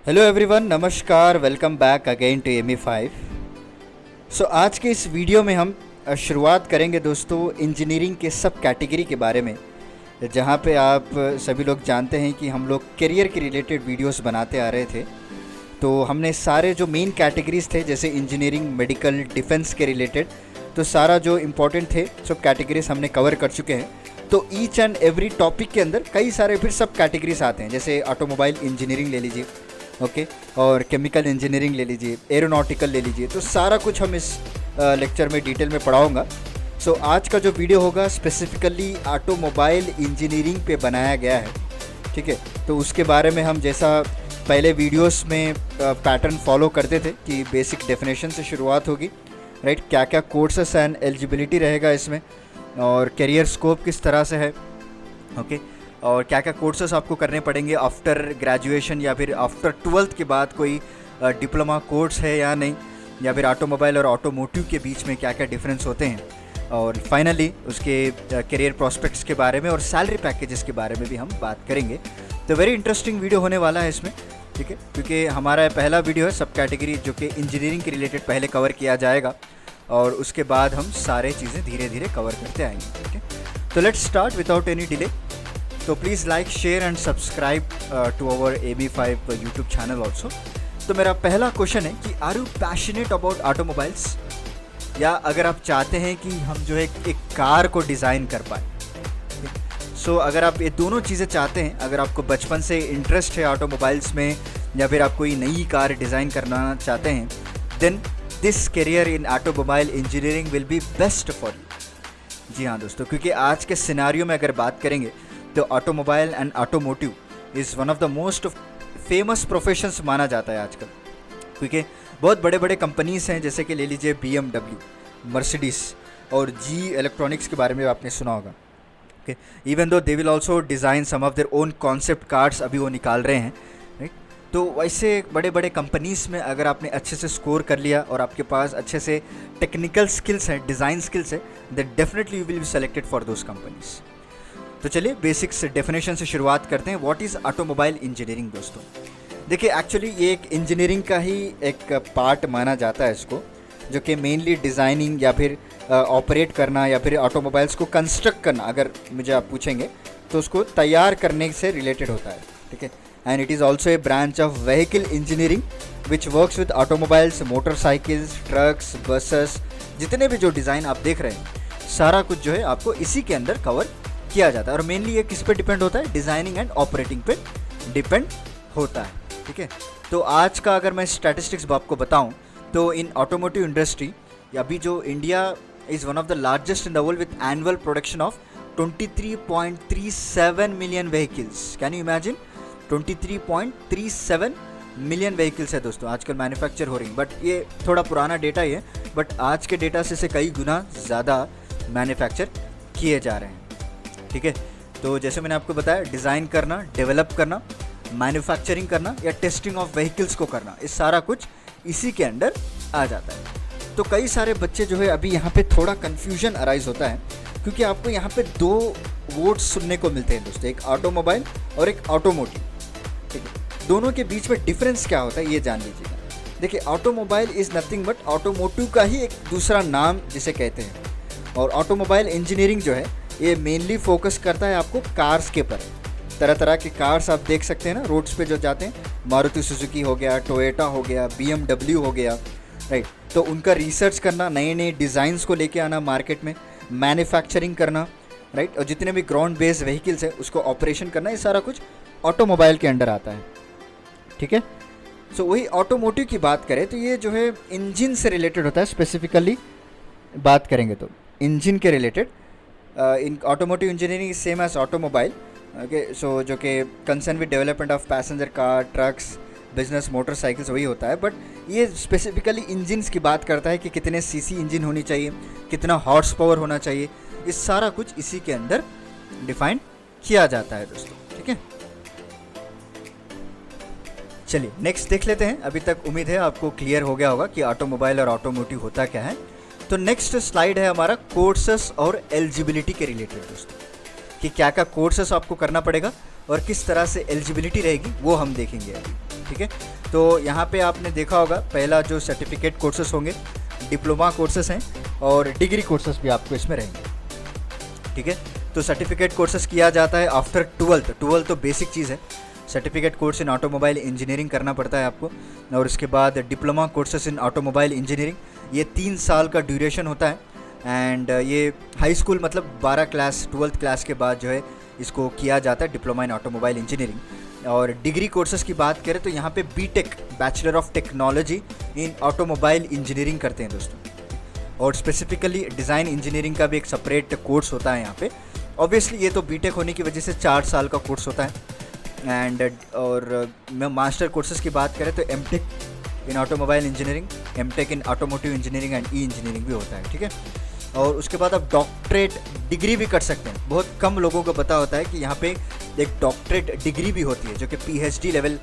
Hello everyone, नमस्कार, welcome back again to ME5। So आज के इस वीडियो में हम शुरुआत करेंगे दोस्तों इंजीनियरिंग के सब कैटेगरी के बारे में, जहाँ पे आप सभी लोग जानते हैं कि हम लोग करियर के रिलेटेड वीडियोस बनाते आ रहे थे। तो हमने सारे जो मेन कैटेगरीज थे जैसे इंजीनियरिंग, मेडिकल, डिफेंस के रिलेटेड, तो सारा जो इम्पोर्टेंट थे सब कैटेगरीज हमने कवर कर चुके हैं। तो ईच एंड एवरी टॉपिक के अंदर कई सारे फिर सब कैटेगरीज आते हैं, जैसे ऑटोमोबाइल इंजीनियरिंग ले लीजिए, ओके, और केमिकल इंजीनियरिंग ले लीजिए, एरोनॉटिकल ले लीजिए। तो सारा कुछ हम इस लेक्चर में डिटेल में पढ़ाऊँगा। सो आज का जो वीडियो होगा स्पेसिफिकली ऑटोमोबाइल इंजीनियरिंग पे बनाया गया है, ठीक है। तो उसके बारे में हम जैसा पहले वीडियोस में पैटर्न फॉलो करते थे कि बेसिक डेफिनेशन से शुरुआत होगी, राइट, क्या क्या कोर्सेस एंड एलिजिबिलिटी रहेगा इसमें, और करियर स्कोप किस तरह से है, ओके, और क्या क्या कोर्सेस आपको करने पड़ेंगे आफ्टर ग्रेजुएशन या फिर आफ्टर 12th के बाद कोई डिप्लोमा कोर्स है या नहीं, या फिर ऑटोमोबाइल और ऑटोमोटिव के बीच में क्या क्या डिफरेंस होते हैं, और फाइनली उसके करियर प्रोस्पेक्ट्स के बारे में और सैलरी पैकेजेस के बारे में भी हम बात करेंगे। तो वेरी इंटरेस्टिंग वीडियो होने वाला है इसमें, ठीक है, क्योंकि हमारा पहला वीडियो है सब कैटेगरी जो कि इंजीनियरिंग के रिलेटेड पहले कवर किया जाएगा, और उसके बाद हम सारे चीज़ें धीरे धीरे कवर करते आएंगे, ठीक है। तो let's start without any delay. तो please like, share and subscribe to our ME5 YouTube channel also. तो मेरा पहला क्वेश्चन है कि are you passionate about automobiles, या अगर आप चाहते हैं कि हम जो है एक कार को डिज़ाइन कर पाए। सो अगर आप ये दोनों चीज़ें चाहते हैं, अगर आपको बचपन से इंटरेस्ट है ऑटोमोबाइल्स में, या फिर आप कोई नई कार डिज़ाइन करना चाहते हैं, then this career in automobile engineering will be best for you. जी हाँ दोस्तों, क्योंकि आज के सिनेरियो में अगर बात करेंगे तो automobile and automotive is one of the most famous professions माना जाता है आजकल, क्योंकि बहुत बड़े बड़े कंपनीज़ हैं, जैसे कि ले लीजिए BMW, मर्सिडीज़ और G इलेक्ट्रॉनिक्स के बारे में आपने सुना होगा, okay. Even though they will also design some of their own concept cars, अभी वो निकाल रहे हैं, राइट। तो वैसे बड़े बड़े कंपनीज़ में अगर आपने अच्छे से स्कोर कर लिया और आपके पास अच्छे से टेक्निकल स्किल्स हैं, डिज़ाइन स्किल्स है, then definitely you will be selected for those companies. तो चलिए बेसिक्स डेफिनेशन से शुरुआत करते हैं। व्हाट इज़ ऑटोमोबाइल इंजीनियरिंग दोस्तों? देखिए, एक्चुअली ये एक इंजीनियरिंग का ही एक पार्ट माना जाता है इसको, जो कि मेनली डिज़ाइनिंग या फिर ऑपरेट करना या फिर ऑटोमोबाइल्स को कंस्ट्रक्ट करना, अगर मुझे आप पूछेंगे तो उसको तैयार करने से रिलेटेड होता है, ठीक है। And it is also a branch of vehicle engineering which works with automobiles, motorcycles, trucks, buses, जितने भी जो डिज़ाइन आप देख रहे हैं सारा कुछ जो है आपको इसी के अंदर कवर किया जाता है। और मेनली ये किस पे डिपेंड होता है? डिज़ाइनिंग एंड ऑपरेटिंग पे डिपेंड होता है, ठीक है। तो आज का अगर मैं स्टैटिस्टिक्स आपको बताऊं तो इन ऑटोमोटिव इंडस्ट्री अभी जो India is one of the largest in the world with annual production of 23.37 million vehicles. Can you imagine? 23.37 million vehicles है दोस्तों आजकल मैन्युफैक्चर हो रही, बट ये थोड़ा पुराना डेटा ही है, बट आज के डेटा से कई गुना ज़्यादा मैन्युफैक्चर किए जा रहे हैं, ठीक है। तो जैसे मैंने आपको बताया, डिज़ाइन करना, डेवलप करना, मैन्युफैक्चरिंग करना या टेस्टिंग ऑफ व्हीकल्स को करना, इस सारा कुछ इसी के अंडर आ जाता है। तो कई सारे बच्चे जो है अभी यहाँ पे थोड़ा कन्फ्यूजन अराइज होता है, क्योंकि आपको यहाँ पे दो वर्ड्स सुनने को मिलते हैं दोस्तों, एक ऑटोमोबाइल और एक ऑटोमोटिव, ठीक है। दोनों के बीच में डिफरेंस क्या होता है ये जान लीजिएगा। देखिए, automobile is nothing but automotive का ही एक दूसरा नाम जिसे कहते हैं, और ऑटोमोबाइल इंजीनियरिंग जो है ये मेनली फोकस करता है आपको कार्स के ऊपर। तरह तरह के कार्स आप देख सकते हैं ना रोड्स पे जो जाते हैं, मारुति सुजुकी हो गया, टोयोटा हो गया, BMW हो गया, राइट। तो उनका रिसर्च करना, नए नए डिज़ाइंस को लेके आना मार्केट में, मैन्युफैक्चरिंग करना, राइट, और जितने भी ग्राउंड बेस्ड व्हीकल्स है उसको ऑपरेशन करना, ये सारा कुछ ऑटोमोबाइल के अंडर आता है, ठीक है। सो वही ऑटोमोटिव की बात करें तो ये जो है इंजन से रिलेटेड होता है, स्पेसिफिकली बात करेंगे तो इंजन के related. In automotive engineering is same as automobile, okay. So जो कि concern with development of passenger car, trucks, business, motorcycles वही होता है, बट ये स्पेसिफिकली इंजन्स की बात करता है कि कितने सीसी इंजन होनी चाहिए, कितना हॉर्स पावर होना चाहिए, इस सारा कुछ इसी के अंदर डिफाइन किया जाता है दोस्तों, ठीक है। चलिए नेक्स्ट देख लेते हैं। अभी तक उम्मीद है आपको क्लियर हो गया होगा कि ऑटोमोबाइल और ऑटोमोटिव होता क्या है। तो नेक्स्ट स्लाइड है हमारा कोर्सेस और एलिजिबिलिटी के रिलेटेड दोस्तों, कि क्या क्या कोर्सेस आपको करना पड़ेगा और किस तरह से एलिजिबिलिटी रहेगी वो हम देखेंगे अभी। ठीक है। तो यहाँ पे आपने देखा होगा पहला जो सर्टिफिकेट कोर्सेस होंगे, डिप्लोमा कोर्सेस हैं और डिग्री कोर्सेस भी आपको इसमें रहेंगे, ठीक है। तो सर्टिफिकेट कोर्सेस किया जाता है आफ्टर 12th तो बेसिक चीज़ है। Certificate course in automobile engineering करना पड़ता है आपको, और उसके बाद डिप्लोमा कोर्सेस इन ऑटोमोबाइल इंजीनियरिंग, ये 3 साल का ड्यूरेशन होता है। एंड ये हाई स्कूल मतलब 12 क्लास 12th क्लास के बाद जो है इसको किया जाता है, डिप्लोमा इन ऑटोमोबाइल इंजीनियरिंग। और डिग्री कोर्सेज़ की बात करें तो यहाँ पे B Tech, bachelor of technology in automobile engineering करते हैं दोस्तों। और स्पेसिफिकली डिज़ाइन इंजीनियरिंग का भी एक सेपरेट कोर्स होता है यहाँ पे। ऑब्वियसली ये तो बीटेक होने की वजह से 4 साल का कोर्स होता है। एंड और मैं मास्टर कोर्सेज़ की बात करें तो M Tech in automobile engineering, M Tech in automotive engineering and E engineering भी होता है, ठीक है। और उसके बाद आप डॉक्टरेट डिग्री भी कर सकते हैं। बहुत कम लोगों को पता होता है कि यहाँ पे एक डॉक्टरेट डिग्री भी होती है जो कि पीएचडी लेवल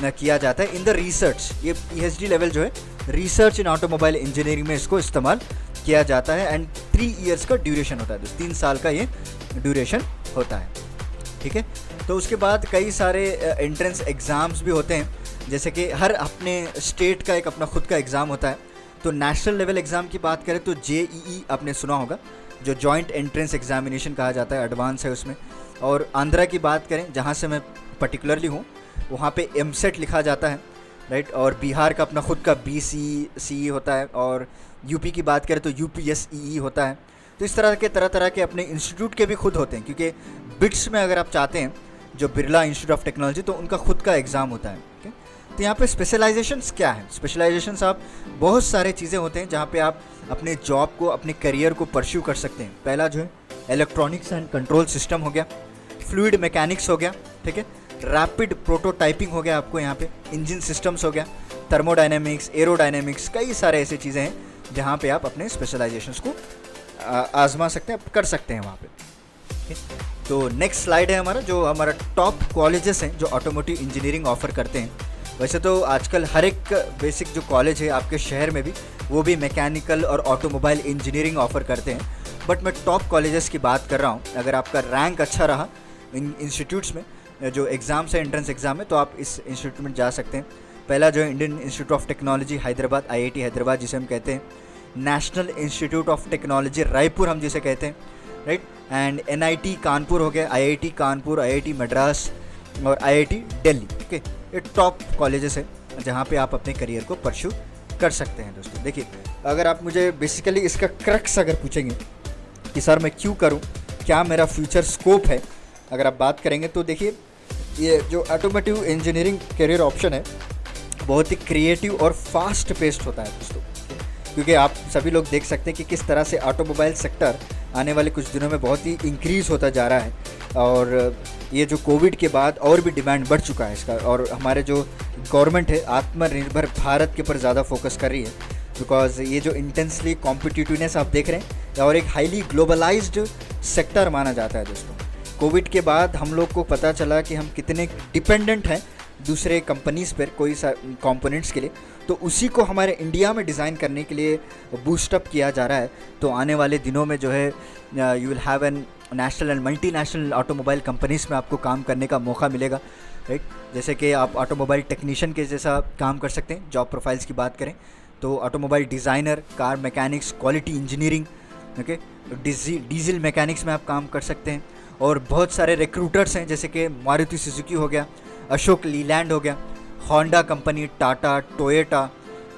में किया जाता है इन द रिसर्च। ये पीएचडी लेवल जो है रिसर्च इन ऑटोमोबाइल इंजीनियरिंग में इसको इस्तेमाल किया जाता है। एंड 3 ईयर्स का ड्यूरेशन होता है, 3 साल का ये ड्यूरेशन होता है, ठीक है। तो उसके बाद कई सारे एंट्रेंस एग्ज़ाम्स भी होते हैं, जैसे कि हर अपने स्टेट का एक अपना खुद का एग्ज़ाम होता है। तो नेशनल लेवल एग्ज़ाम की बात करें तो जेईई आपने सुना होगा, जो जॉइंट एंट्रेंस एग्जामिनेशन कहा जाता है, एडवांस है उसमें। और आंध्रा की बात करें जहाँ से मैं पर्टिकुलरली हूँ, वहाँ पे एमसेट लिखा जाता है, राइट। और बिहार का अपना खुद का बीसीई होता है। और यूपी की बात करें तो यूपीएसई होता है। तो इस तरह तरह के अपने इंस्टीट्यूट के भी खुद होते हैं, क्योंकि बिट्स में अगर आप चाहते हैं जो बिरला इंस्टीट्यूट ऑफ टेक्नोलॉजी, तो उनका खुद का एग्ज़ाम होता है, ठीक है। तो यहाँ पे स्पेशलाइजेशंस क्या है? स्पेशलाइजेशंस आप बहुत सारे चीज़ें होते हैं जहाँ पे आप अपने जॉब को, अपने करियर को परस्यू कर सकते हैं। पहला जो है इलेक्ट्रॉनिक्स एंड कंट्रोल सिस्टम हो गया, फ्लूइड मैकेनिक्स हो गया, ठीक है, रैपिड प्रोटोटाइपिंग हो गया आपको यहाँ पे, इंजन सिस्टम्स हो गया, थर्मोडायनेमिक्स, एरोडायनेमिक्स, कई सारे ऐसे चीज़ें हैं जहाँ पे आप अपने स्पेशलाइजेशंस को आजमा सकते हैं, कर सकते हैं वहाँ पे, ठीक है। तो नेक्स्ट स्लाइड है हमारा टॉप कॉलेजेस हैं जो ऑटोमोटिव इंजीनियरिंग ऑफर करते हैं। वैसे तो आजकल हर एक बेसिक जो कॉलेज है आपके शहर में भी, वो भी मैकेनिकल और ऑटोमोबाइल इंजीनियरिंग ऑफर करते हैं, बट मैं टॉप कॉलेजेस की बात कर रहा हूँ। अगर आपका रैंक अच्छा रहा इन इंस्टीट्यूट्स में, जो एग्ज़ाम्स है एंट्रेंस एग्ज़ाम है, तो आप इस इंस्टीट्यूट में जा सकते हैं। पहला जो है Indian institute of technology Hyderabad, IIT Hyderabad जिसे हम कहते हैं, national institute of technology Raipur हम जिसे कहते हैं, राइट। एंड NIT कानपुर हो गया, IIT कानपुर, IIT मद्रास और IIT दिल्ली, ठीक है। ये टॉप कॉलेजेस है जहाँ पे आप अपने करियर को परस्यू कर सकते हैं दोस्तों। देखिए, अगर आप मुझे बेसिकली इसका क्रक्स अगर पूछेंगे कि सर मैं क्यों करूँ, क्या मेरा फ्यूचर स्कोप है, अगर आप बात करेंगे तो देखिए, ये जो ऑटोमोटिव इंजीनियरिंग करियर ऑप्शन है बहुत ही क्रिएटिव और फास्ट पेस्ड होता है दोस्तों, क्योंकि आप सभी लोग देख सकते हैं कि किस तरह से ऑटोमोबाइल सेक्टर आने वाले कुछ दिनों में बहुत ही इंक्रीज़ होता जा रहा है। और ये जो कोविड के बाद और भी डिमांड बढ़ चुका है इसका, और हमारे जो गवर्नमेंट है आत्मनिर्भर भारत के ऊपर ज़्यादा फोकस कर रही है, बिकॉज ये जो इंटेंसली कॉम्पिटिटिवनेस आप देख रहे हैं और एक हाईली ग्लोबलाइज्ड सेक्टर माना जाता है दोस्तों। कोविड के बाद हम लोग को पता चला कि हम कितने डिपेंडेंट हैं दूसरे कंपनीज़ पर कोई सा कंपोनेंट्स के लिए, तो उसी को हमारे इंडिया में डिज़ाइन करने के लिए बूस्टअप किया जा रहा है। तो आने वाले दिनों में जो है you will have an national and multinational automobile companies में आपको काम करने का मौका मिलेगा, राइट। जैसे कि आप ऑटोमोबाइल टेक्नीशियन के जैसा काम कर सकते हैं। जॉब प्रोफाइल्स की बात करें तो automobile designer, car mechanics, quality engineering, okay, diesel mechanics में आप काम कर सकते हैं। और बहुत सारे रिक्रूटर्स हैं, जैसे कि मारुति सुजुकी हो गया, अशोक लीलैंड हो गया, Honda company, Tata, Toyota,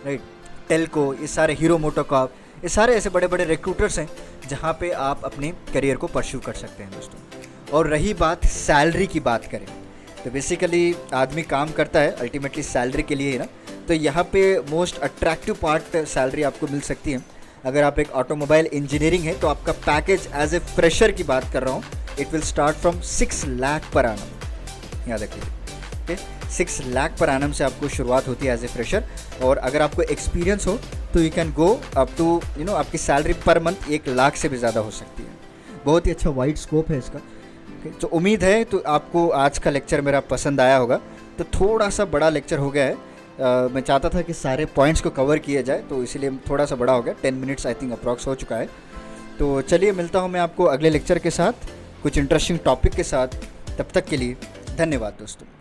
right, Telco, ये सारे, हीरो मोटोकॉर्प, ये सारे ऐसे बड़े बड़े रिक्रूटर्स हैं जहाँ पे आप अपने करियर को परस्यू कर सकते हैं दोस्तों। और रही बात सैलरी की बात करें तो बेसिकली आदमी काम करता है अल्टीमेटली सैलरी के लिए ही ना, तो यहाँ पे मोस्ट अट्रैक्टिव पार्ट सैलरी आपको मिल सकती है। अगर आप एक ऑटोमोबाइल इंजीनियरिंग है तो आपका पैकेज एज ए फ्रेशर की बात कर रहा हूँ, it will start from 6 lakh per annum, याद रखिए, ठीक है। 6 लाख पर एनम से आपको शुरुआत होती है एज ए फ्रेशर। और अगर आपको एक्सपीरियंस हो तो you can go up to आपकी सैलरी पर मंथ 1 लाख से भी ज़्यादा हो सकती है। बहुत ही अच्छा वाइड स्कोप है इसका, तो उम्मीद है तो आपको आज का लेक्चर मेरा पसंद आया होगा। तो थोड़ा सा बड़ा लेक्चर हो गया है, मैं चाहता था कि सारे पॉइंट्स को कवर किया जाए, तो इसीलिए थोड़ा सा बड़ा हो गया। 10 मिनट्स आई थिंक अप्रॉक्स हो चुका है। तो चलिए मिलता हूँ मैं आपको अगले लेक्चर के साथ, कुछ इंटरेस्टिंग टॉपिक के साथ। तब तक के लिए धन्यवाद दोस्तों।